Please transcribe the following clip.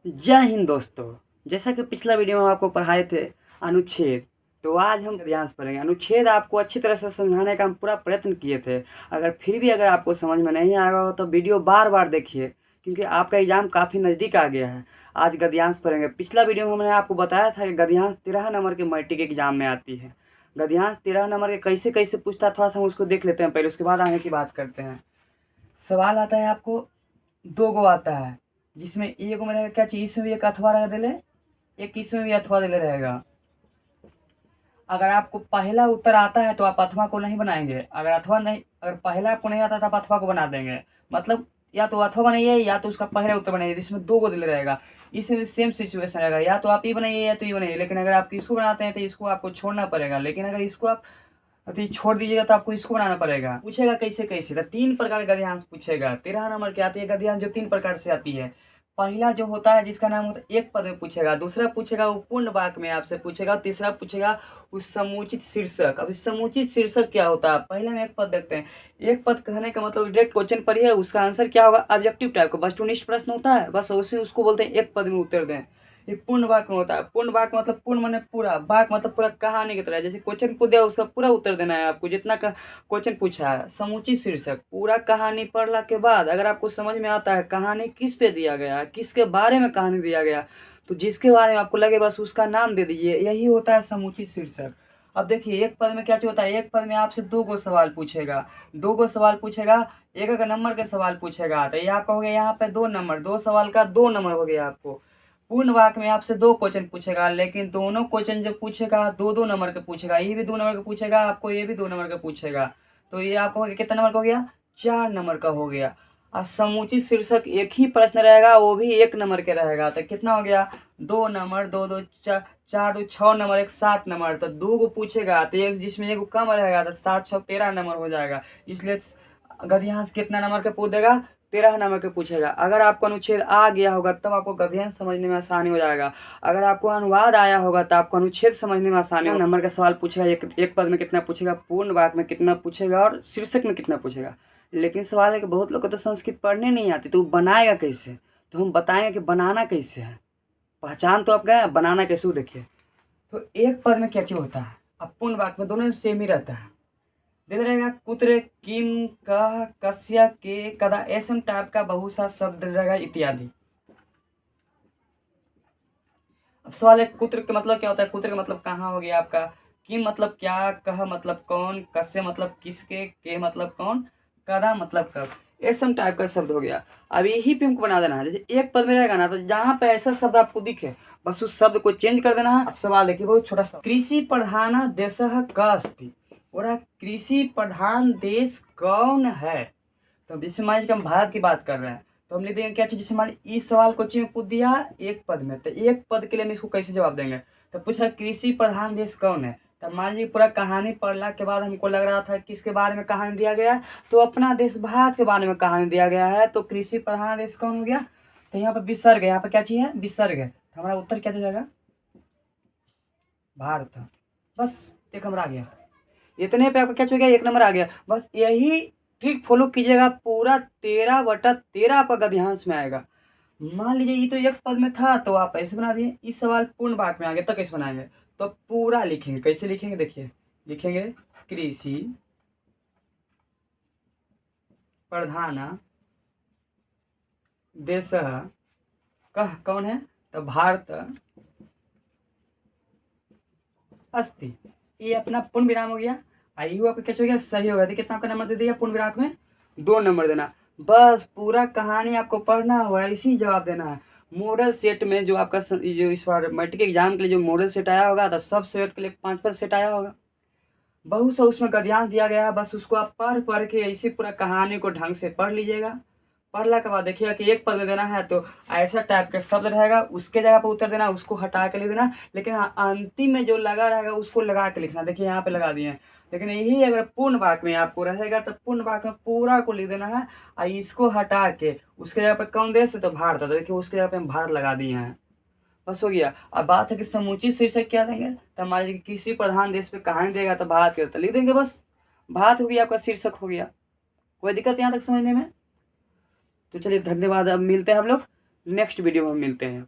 जय हिंद दोस्तों। जैसा कि पिछला वीडियो में हम आपको पढ़ाए थे अनुच्छेद, तो आज हम गद्यांश पढ़ेंगे। अनुच्छेद आपको अच्छी तरह से समझाने का हम पूरा प्रयत्न किए थे। अगर आपको समझ में नहीं आया हो तो वीडियो बार बार देखिए, क्योंकि आपका एग्ज़ाम काफ़ी नज़दीक आ गया है। आज गद्यांश पढ़ेंगे। पिछला वीडियो में हमने आपको बताया था कि गद्यांश 13 नंबर के मैट्रिक एग्जाम में आती है। गद्यांश 13 नंबर के कैसे कैसे पूछता, थोड़ा सा हम उसको देख लेते हैं पहले, उसके बाद आगे की बात करते हैं। सवाल आता है आपको, दो गो आता है, जिसमें एगो में रहेगा क्या चीज, इसमें भी एक अथवा रह देले, एक इसमें भी अथवा देले रहेगा। अगर आपको पहला उत्तर आता है तो आप अथवा को नहीं बनाएंगे, अगर पहला आपको नहीं आता तो आप अथवा को बना देंगे। मतलब या तो अथवा बनाइए या तो उसका पहला उत्तर बनाइए, जिसमें दो गो दिले रहेगा। इसमें भी सेम सिचुएशन रहेगा, या तो आप ये बनाइए या तो ये बनाइए। लेकिन अगर आप इसको बनाते हैं तो इसको आपको छोड़ना पड़ेगा, लेकिन अगर इसको आप तो ये छोड़ दीजिएगा तो आपको इसको बनाना पड़ेगा। पूछेगा कैसे कैसे, तो 3 प्रकार का गद्यांश पूछेगा। 13 नंबर की आती है गद्यांश, जो 3 प्रकार से आती है। पहला जो होता है, जिसका नाम होता है एक पद में पूछेगा। दूसरा पूछेगा वो पूर्ण वाक्य में आपसे पूछेगा। तीसरा पूछेगा उस समुचित शीर्षक। अब इस समुचित शीर्षक क्या होता है, पहले हम एक पद देखते हैं। एक पद कहने का मतलब डायरेक्ट क्वेश्चन पर ही है, उसका आंसर क्या होगा, ऑब्जेक्टिव टाइप का, बस टूनिस्ट प्रश्न होता है, बस उसी उसको बोलते हैं एक पद में उत्तर दें। ये पूर्ण वाक्य में होता है। पूर्ण वाक्य मतलब पूर्ण माने पूरा, वाक्य मतलब पूरा कहानी की तरह। जैसे क्वेश्चन पूछ दिया, उसका पूरा उत्तर देना है आपको, जितना का क्वेश्चन पूछा है। समुचित शीर्षक, पूरा कहानी पढ़ला के बाद अगर आपको समझ में आता है कहानी किस पे दिया गया है, किसके बारे में कहानी दिया गया, तो जिसके बारे में आपको लगे बस उसका नाम दे दीजिए, यही होता है समुचित शीर्षक। अब देखिए, एक पद में क्या होता है, एक पद में आपसे 2 गो सवाल पूछेगा। 2 गो सवाल पूछेगा, एक एक नंबर के सवाल पूछेगा। तो ये आपका हो गया यहाँ पे 2 नंबर, 2 सवाल का 2 नंबर हो गया आपको। पूर्ण वाक्य में आपसे 2 क्वेश्चन पूछेगा, लेकिन दोनों क्वेश्चन जो पूछेगा 2-2 नंबर के पूछेगा। ये भी 2 नंबर का पूछेगा आपको, ये भी 2 नंबर का पूछेगा। तो ये आपको हो गया कितना नंबर का हो गया, 4 नंबर का हो गया। और समुचित शीर्षक एक ही प्रश्न रहेगा, वो भी 1 नंबर के रहेगा। तो कितना हो गया, 2 नंबर, 2-2 4 2 6 नंबर, एक 7 नंबर। तो 2 को पूछेगा तो एक जिसमें एक कम रहेगा, तो 7 6 13 नंबर हो जाएगा। इसलिए गद्यांश कितना नंबर के पूछ देगा, 13 नंबर के पूछेगा। अगर आपको अनुच्छेद आ गया होगा तब आपको गद्यांश समझने में आसानी हो जाएगा। अगर आपको अनुवाद आया होगा तो आपको अनुच्छेद समझने में आसानी होगा। नंबर का सवाल पूछेगा, एक पद में कितना पूछेगा, पूर्ण वाक्य में कितना पूछेगा, और शीर्षक में कितना पूछेगा। लेकिन सवाल है कि बहुत लोग को तो संस्कृत पढ़ने नहीं आती, तो वो बनाएगा कैसे। तो हम बताएंगे कि बनाना कैसे है। पहचान तो आप गए, बनाना कैसे, वो देखिए। तो एक पद में क्या चीज होता है, अब पूर्ण वाक्य में दोनों सेम ही रहता है। देते रहेगा कुत्र, किम, कह, कस्य, के, कदा, ऐसे टाइप का बहुत सा शब्द रहेगा इत्यादि। अब सवाल है, कुत्र का मतलब क्या होता है, कुत्र का मतलब कहाँ हो गया आपका, किम मतलब क्या, कह मतलब कौन, कस्य मतलब किसके, के मतलब कौन, कदा मतलब कब, ऐसा टाइप का शब्द हो गया। अब यही पे हमको बना देना है। जैसे एक पद में रहेगा ना, तो जहाँ पे ऐसा शब्द आपको दिखे बस उस शब्द को चेंज कर देना है। अब सवाल देखिए, बहुत छोटा सा, कृषि प्रधान देश का अस्ति, और कृषि प्रधान देश कौन है। तो जैसे मान लीजिए हम भारत की बात कर रहे हैं, तो हम लिख देंगे क्या चीज, जैसे मान लीजिए इस सवाल को में पूछ दिया एक पद में, तो एक पद के लिए हम इसको कैसे जवाब देंगे। तो पूछ रहा कृषि प्रधान देश कौन है। तो मान लीजिए पूरा कहानी पढ़ला के बाद हमको लग रहा था किसके बारे में कहानी दिया गया है, तो अपना देश भारत के बारे में कहानी दिया गया है। तो कृषि प्रधान देश कौन हो गया, तो यहाँ पर विसर्ग है, यहाँ पर क्या चीज है, विसर्ग है। तो हमारा उत्तर क्या जाएगा, भारत। बस एक नंबर आ गया। इतने पे आपका क्या हो गया, 1 नंबर आ गया। बस यही ट्रिक फॉलो कीजिएगा, पूरा 13/13 आपका गद्यांश में आएगा। मान लीजिए ये तो एक पद में था तो आप ऐसे बना दिए, इस सवाल पूर्ण वाक्य में आ गया तो कैसे बनाएंगे, तो पूरा लिखेंगे। कैसे लिखेंगे, देखिए लिखेंगे, कृषि प्रधान देश कह कौन है, तो भारत अस्ति। ये अपना पूर्ण विराम हो गया। आयु आपका क्या हो गया, सही हो गया। देखिए कितना आपका नंबर दे दिया, पूर्ण विराम में 2 नंबर देना। बस पूरा कहानी आपको पढ़ना हो, ऐसी जवाब देना है। मॉडल सेट में जो आपका जो इस बार मैट्रिक एग्जाम के लिए जो मॉडल सेट आया होगा, तो सब सेट के लिए 5 सेट आया होगा। बहुत सा उसमें गद्यांश दिया गया है, बस उसको आप पढ़ पढ़ के ऐसी पूरा कहानी को ढंग से पढ़ लीजिएगा। पढ़ला के बाद देखिएगा कि एक पद में देना है तो ऐसा टाइप का शब्द रहेगा, उसके जगह पर उत्तर देना, उसको हटा के लिख देना। लेकिन हाँ, अंतिम में जो लगा रहेगा उसको लगा के लिखना। देखिए यहाँ पे लगा दिए हैं। लेकिन यही अगर पूर्ण वाक्य में आपको रहेगा तो पूर्ण वाक्य में पूरा को लिख देना है, और इसको हटा के उसके जगह पर कौन देश है, तो भारत है। तो देखिए उसके जगह पे हम भारत लगा दिए हैं। बस हो गया। अब बात है कि समुचित शीर्षक क्या देंगे, तो हमारे कृषि प्रधान देश पे कहानी देगा तो भारत के, तो लिख देंगे बस, भारत हो गया आपका शीर्षक हो गया। कोई दिक्कत यहाँ तक समझने में। तो चलिए धन्यवाद। अब मिलते हैं हम लोग नेक्स्ट वीडियो में, मिलते हैं।